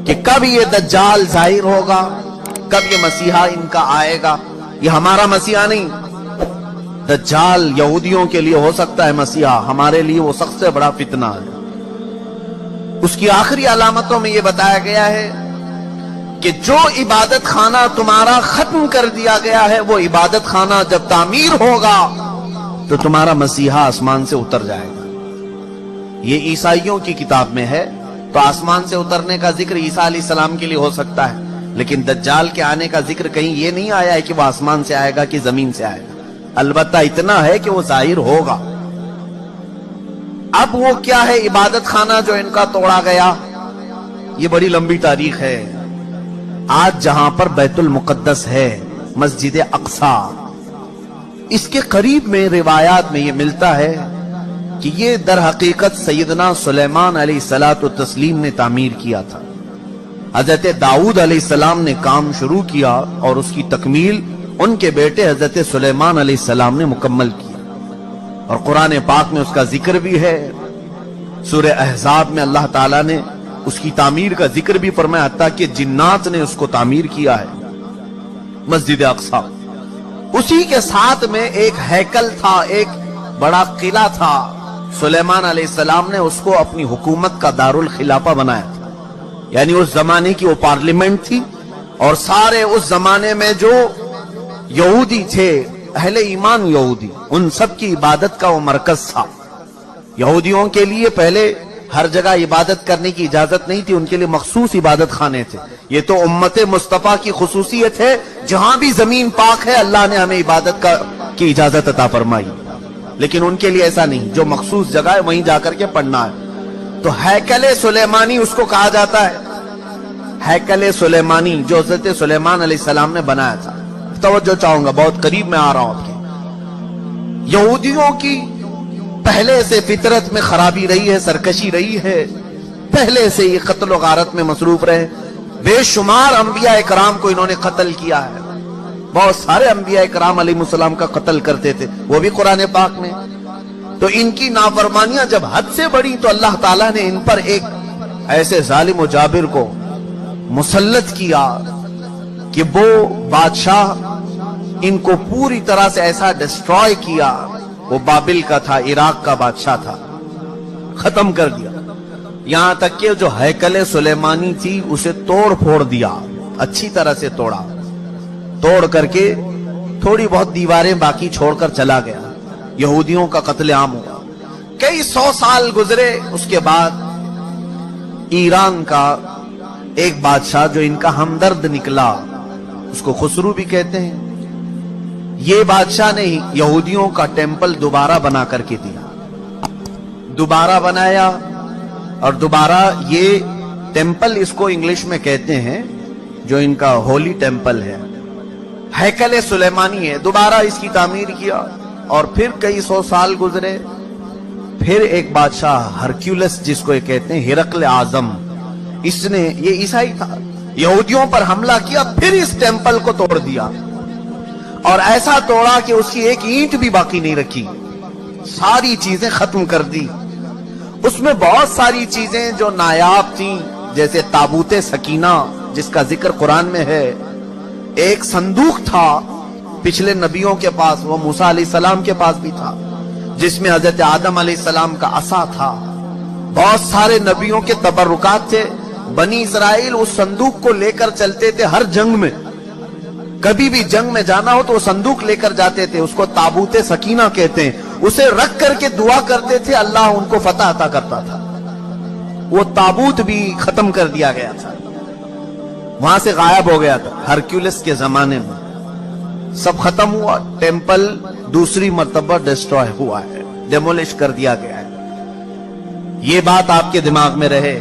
کہ کب یہ دجال ظاہر ہوگا، کب یہ مسیحا ان کا آئے گا۔ یہ ہمارا مسیحا نہیں، دجال یہودیوں کے لیے ہو سکتا ہے مسیحا، ہمارے لیے وہ سب سے بڑا فتنہ ہے۔ اس کی آخری علامتوں میں یہ بتایا گیا ہے کہ جو عبادت خانہ تمہارا ختم کر دیا گیا ہے، وہ عبادت خانہ جب تعمیر ہوگا تو تمہارا مسیحا آسمان سے اتر جائے گا۔ یہ عیسائیوں کی کتاب میں ہے، تو آسمان سے اترنے کا ذکر عیسیٰ علیہ السلام کے لیے ہو سکتا ہے، لیکن دجال کے آنے کا ذکر کہیں یہ نہیں آیا ہے کہ وہ آسمان سے آئے گا کہ زمین سے آئے گا۔ البتہ اتنا ہے کہ وہ ظاہر ہوگا۔ اب وہ کیا ہے عبادت خانہ جو ان کا توڑا گیا؟ یہ بڑی لمبی تاریخ ہے۔ آج جہاں پر بیت المقدس ہے، مسجد اقصی، اس کے قریب میں روایات میں یہ ملتا ہے کہ یہ در حقیقت سیدنا سلیمان علیہ السلام نے تعمیر کیا تھا۔ حضرت داؤد علیہ السلام نے کام شروع کیا اور اس کی تکمیل ان کے بیٹے حضرت سلیمان علیہ السلام نے مکمل کیا، اور قرآن پاک میں اس کا ذکر بھی ہے۔ سورہ احزاب میں اللہ تعالیٰ نے اس کی تعمیر کا ذکر بھی فرمایا، حتیٰ کہ جنات نے اس کو تعمیر کیا ہے، مسجد اقصی۔ اسی کے ساتھ میں ایک ہیکل تھا، ایک بڑا قلعہ تھا۔ سلیمان علیہ السلام نے اس کو اپنی حکومت کا دارالخلافہ بنایا تھا، یعنی اس زمانے کی وہ پارلیمنٹ تھی، اور سارے اس زمانے میں جو یہودی تھے، اہل ایمان یہودی، ان سب کی عبادت کا وہ مرکز تھا۔ یہودیوں کے لیے پہلے ہر جگہ عبادت کرنے کی اجازت نہیں تھی، ان کے لیے مخصوص عبادت خانے تھے۔ یہ تو امت مصطفیٰ کی خصوصیت ہے، جہاں بھی زمین پاک ہے اللہ نے ہمیں عبادت کی اجازت عطا فرمائی، لیکن ان کے لیے ایسا نہیں، جو مخصوص جگہ ہے وہیں جا کر کے پڑھنا ہے۔ تو ہیکل سلیمانی اس کو کہا جاتا ہے، ہیکل سلیمانی جو حضرت سلیمان علیہ السلام نے بنایا تھا۔ توجہ چاہوں گا، بہت قریب میں آ رہا ہوں آپ کے۔ یہودیوں کی پہلے سے فطرت میں خرابی رہی ہے، سرکشی رہی ہے، پہلے سے یہ قتل و غارت میں مصروف رہے۔ بے شمار انبیاء کرام کو انہوں نے قتل کیا ہے، بہت سارے انبیاء کرام علیہ السلام کا قتل کرتے تھے، وہ بھی قرآن پاک میں۔ تو ان کی نافرمانیاں جب حد سے بڑی تو اللہ تعالیٰ نے ان پر ایک ایسے ظالم و جابر کو مسلط کیا کہ وہ بادشاہ ان کو پوری طرح سے ایسا ڈسٹروائے کیا۔ وہ بابل کا تھا، عراق کا بادشاہ تھا، ختم کر دیا۔ یہاں تک کہ جو ہیکل سلیمانی تھی اسے توڑ پھوڑ دیا، اچھی طرح سے توڑا، توڑ کر کے تھوڑی بہت دیواریں باقی چھوڑ کر چلا گیا۔ یہودیوں کا قتل عام ہوا۔ کئی 100 سال گزرے، اس کے بعد ایران کا ایک بادشاہ جو ان کا ہمدرد نکلا، اس کو خسرو بھی کہتے ہیں، یہ بادشاہ نے یہودیوں کا ٹیمپل دوبارہ بنا کر کے دیا، دوبارہ بنایا، اور دوبارہ یہ ٹیمپل اس کو انگلش میں کہتے ہیں، جو ان کا ہولی ٹیمپل ہے، ہیکل سلیمانی ہے، دوبارہ اس کی تعمیر کیا۔ اور پھر کئی 100 سال گزرے، پھر ایک بادشاہ ہرکیولس جس کو یہ کہتے ہیں، ہرقل اعظم، اس نے، یہ عیسائی تھا، یہودیوں پر حملہ کیا، پھر اس ٹیمپل کو توڑ دیا، اور ایسا توڑا کہ اس کی ایک اینٹ بھی باقی نہیں رکھی، ساری چیزیں ختم کر دی۔ اس میں بہت ساری چیزیں جو نایاب تھیں، جیسے تابوت سکینہ جس کا ذکر قرآن میں ہے، ایک صندوق تھا پچھلے نبیوں کے پاس، وہ موسیٰ علیہ السلام کے پاس بھی تھا، جس میں حضرت آدم علیہ السلام کا عصا تھا، بہت سارے نبیوں کے تبرکات تھے۔ بنی اسرائیل اس صندوق کو لے کر چلتے تھے ہر جنگ میں، کبھی بھی جنگ میں جانا ہو تو وہ صندوق لے کر جاتے تھے، اس کو تابوت سکینہ کہتے ہیں، اسے رکھ کر کے دعا کرتے تھے، اللہ ان کو فتح عطا کرتا تھا۔ وہ تابوت بھی ختم کر دیا گیا تھا، وہاں سے غائب ہو گیا تھا، ہرکیولس کے زمانے میں سب ختم ہوا، ٹیمپل دوسری مرتبہ ڈسٹروائے ہوا ہے، ڈیمولش کر دیا گیا ہے۔ یہ بات آپ کے دماغ میں رہے،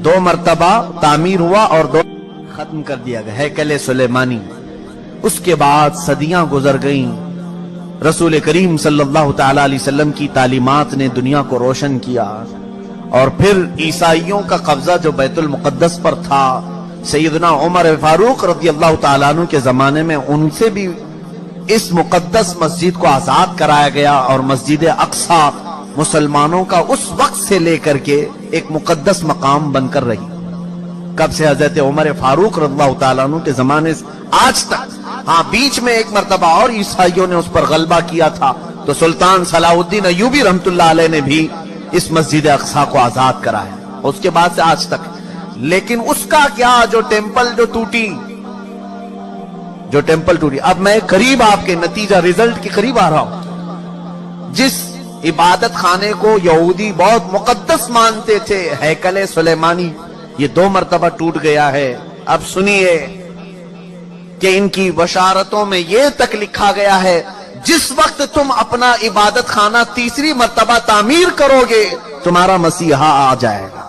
2 مرتبہ تعمیر ہوا اور 2 ختم کر دیا گیا، ہیکل سلیمانی۔ اس کے بعد صدیاں گزر گئیں، رسول کریم صلی اللہ تعالی علیہ وسلم کی تعلیمات نے دنیا کو روشن کیا، اور پھر عیسائیوں کا قبضہ جو بیت المقدس پر تھا، سیدنا عمر فاروق رضی اللہ تعالیٰ عنہ کے زمانے میں ان سے بھی اس مقدس مسجد کو آزاد کرایا گیا، اور مسجد اقصی مسلمانوں کا اس وقت سے لے کر کے ایک مقدس مقام بن کر رہی۔ کب سے حضرت عمر فاروق رضی اللہ تعالیٰ عنہ کے زمانے سے آج تک. ہاں بیچ میں ایک مرتبہ اور عیسائیوں نے اس پر غلبہ کیا تھا تو سلطان صلاح الدین ایوبی رحمت اللہ علیہ نے بھی اس مسجد اقصی کو آزاد کرایا اس کے بعد سے آج تک. لیکن اس کا کیا جو ٹیمپل جو ٹوٹی. اب میں قریب آپ کے نتیجہ ریزلٹ کے قریب آ رہا ہوں. جس عبادت خانے کو یہودی بہت مقدس مانتے تھے ہیکل سلیمانی یہ 2 مرتبہ ٹوٹ گیا ہے. اب سنیے کہ ان کی بشارتوں میں یہ تک لکھا گیا ہے جس وقت تم اپنا عبادت خانہ تیسری مرتبہ تعمیر کرو گے تمہارا مسیحا آ جائے گا.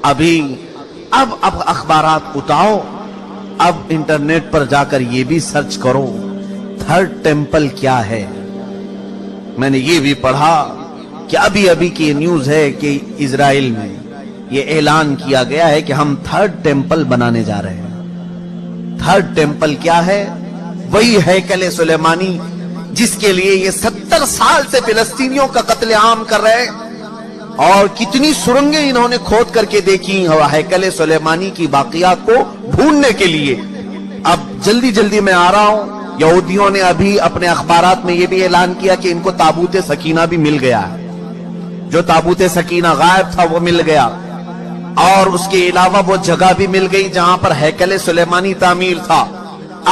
اب اخبارات اٹھاؤ, اب انٹرنیٹ پر جا کر یہ بھی سرچ کرو تھرڈ ٹیمپل کیا ہے. میں نے یہ بھی پڑھا کہ ابھی کی نیوز ہے کہ اسرائیل میں یہ اعلان کیا گیا ہے کہ ہم تھرڈ ٹیمپل بنانے جا رہے ہیں. تھرڈ ٹیمپل کیا ہے؟ وہی ہیکل سلیمانی جس کے لیے یہ 70 سال سے فلسطینیوں کا قتل عام کر رہے ہیں اور کتنی سرنگیں انہوں نے کھود کر کے دیکھی ہیکل سلیمانی کی باقیات کو ڈھونڈنے کے لیے. اب جلدی میں آ رہا ہوں. یہودیوں نے ابھی اپنے اخبارات میں یہ بھی اعلان کیا کہ ان کو تابوت سکینہ بھی مل گیا ہے. جو تابوت سکینہ غائب تھا وہ مل گیا اور اس کے علاوہ وہ جگہ بھی مل گئی جہاں پر ہیکل سلیمانی تعمیر تھا.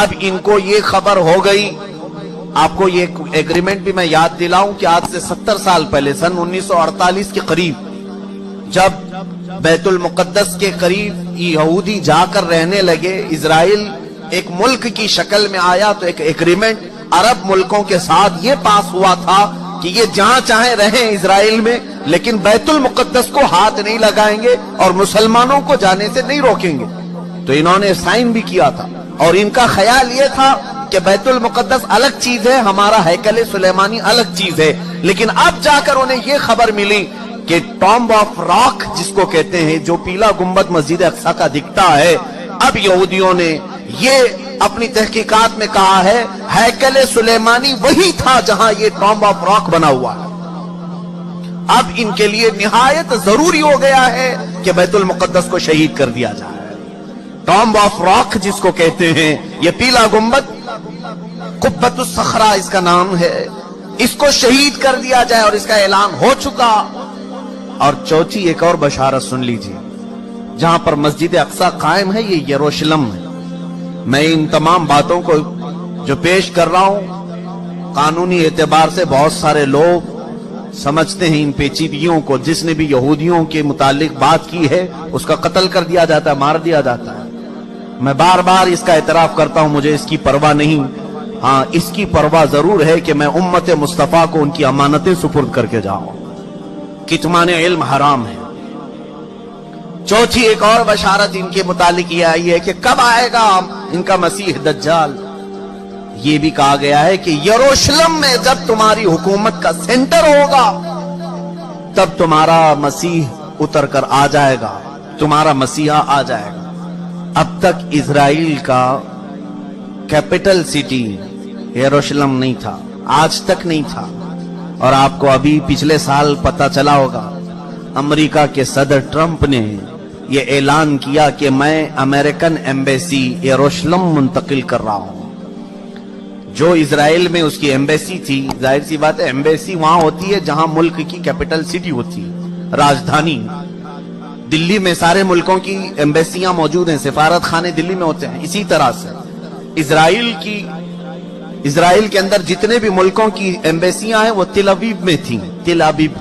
اب ان کو یہ خبر ہو گئی. آپ کو یہ ایگریمنٹ بھی میں یاد دلاؤں کہ آج سے 70 سال پہلے سن 1948 کے قریب جب بیت المقدس کے قریب یہودی جا کر رہنے لگے, اسرائیل ایک ملک کی شکل میں آیا تو ایک ایگریمنٹ عرب ملکوں کے ساتھ یہ پاس ہوا تھا کہ یہ جہاں چاہیں رہیں اسرائیل میں لیکن بیت المقدس کو ہاتھ نہیں لگائیں گے اور مسلمانوں کو جانے سے نہیں روکیں گے. تو انہوں نے سائن بھی کیا تھا اور ان کا خیال یہ تھا کہ بیت المقدس الگ چیز ہے, ہمارا ہیکل سلیمانی الگ چیز ہے. لیکن اب جا کر انہیں یہ خبر ملی کہ ٹامب آف راک جس کو کہتے ہیں جو پیلا گنبد مسجد اقصی کا دکھتا ہے, اب یہودیوں نے یہ اپنی تحقیقات میں کہا ہے ہیکل سلیمانی وہی تھا جہاں یہ ٹامب آف راک بنا ہوا ہے. اب ان کے لیے نہایت ضروری ہو گیا ہے کہ بیت المقدس کو شہید کر دیا جائے. ٹامب آف راک جس کو کہتے ہیں یہ پیلا گنبد قبۃ الصخرہ اس کا نام ہے, اس کو شہید کر دیا جائے اور اس کا اعلان ہو چکا. اور چوتھی ایک اور بشارت سن لیجیے, جہاں پر مسجد اقصی قائم ہے یہ یروشلم ہے. میں ان تمام باتوں کو جو پیش کر رہا ہوں قانونی اعتبار سے بہت سارے لوگ سمجھتے ہیں ان پیچیدگیوں کو. جس نے بھی یہودیوں کے متعلق بات کی ہے اس کا قتل کر دیا جاتا ہے, مار دیا جاتا ہے. میں بار بار اس کا اعتراف کرتا ہوں, مجھے اس کی پرواہ نہیں. ہاں اس کی پرواہ ضرور ہے کہ میں امت مصطفیٰ کو ان کی امانتیں سپرد کر کے جاؤں. کتمان علم حرام ہے. چوتھی ایک اور بشارت ان کے متعلق یہ آئی ہے کہ کب آئے گا ان کا مسیح دجال. یہ بھی کہا گیا ہے کہ یروشلم میں جب تمہاری حکومت کا سینٹر ہوگا تب تمہارا مسیح اتر کر آ جائے گا, تمہارا مسیحا آ جائے گا. اب تک اسرائیل کا کیپٹل سٹی یروشلم نہیں تھا, آج تک نہیں تھا. اور آپ کو ابھی پچھلے سال پتا چلا ہوگا امریکہ کے صدر ٹرمپ نے یہ اعلان کیا کہ میں امریکن ایمبیسی یروشلم منتقل کر رہا ہوں. جو اسرائیل میں اس کی ایمبیسی تھی, ظاہر سی بات ہے ایمبیسی وہاں ہوتی ہے جہاں ملک کی کیپٹل سٹی ہوتی ہے, راجدھانی. دلی میں سارے ملکوں کی ایمبیسیاں موجود ہیں, سفارت خانے دلی میں ہوتے ہیں. اسی طرح سے اسرائیل کے اندر جتنے بھی ملکوں کی ایمبیسیاں ہیں وہ تل ابیب میں تھیں, تل ابیب.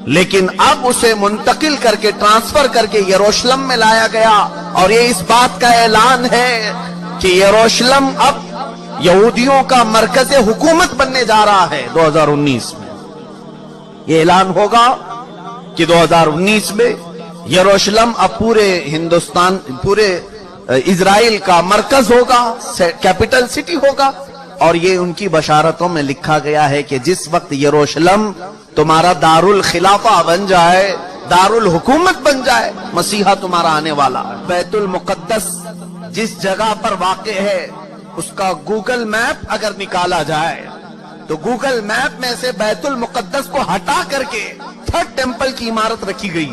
لیکن اب اسے منتقل کر کے ٹرانسفر کر کے یروشلم میں لایا گیا اور یہ اس بات کا اعلان ہے کہ یروشلم اب یہودیوں کا مرکز حکومت بننے جا رہا ہے 2019 میں. یہ اعلان ہوگا کہ 2019 میں یروشلم اب پورے ہندوستان, پورے اسرائیل کا مرکز ہوگا, کیپٹل سٹی ہوگا. اور یہ ان کی بشارتوں میں لکھا گیا ہے کہ جس وقت یروشلم تمہارا دارالخلافہ بن جائے, دارالحکومت بن جائے, مسیحا تمہارا آنے والا ہے. بیت المقدس جس جگہ پر واقع ہے اس کا گوگل میپ اگر نکالا جائے تو گوگل میپ میں سے بیت المقدس کو ہٹا کر کے تھرڈ ٹیمپل کی عمارت رکھی گئی.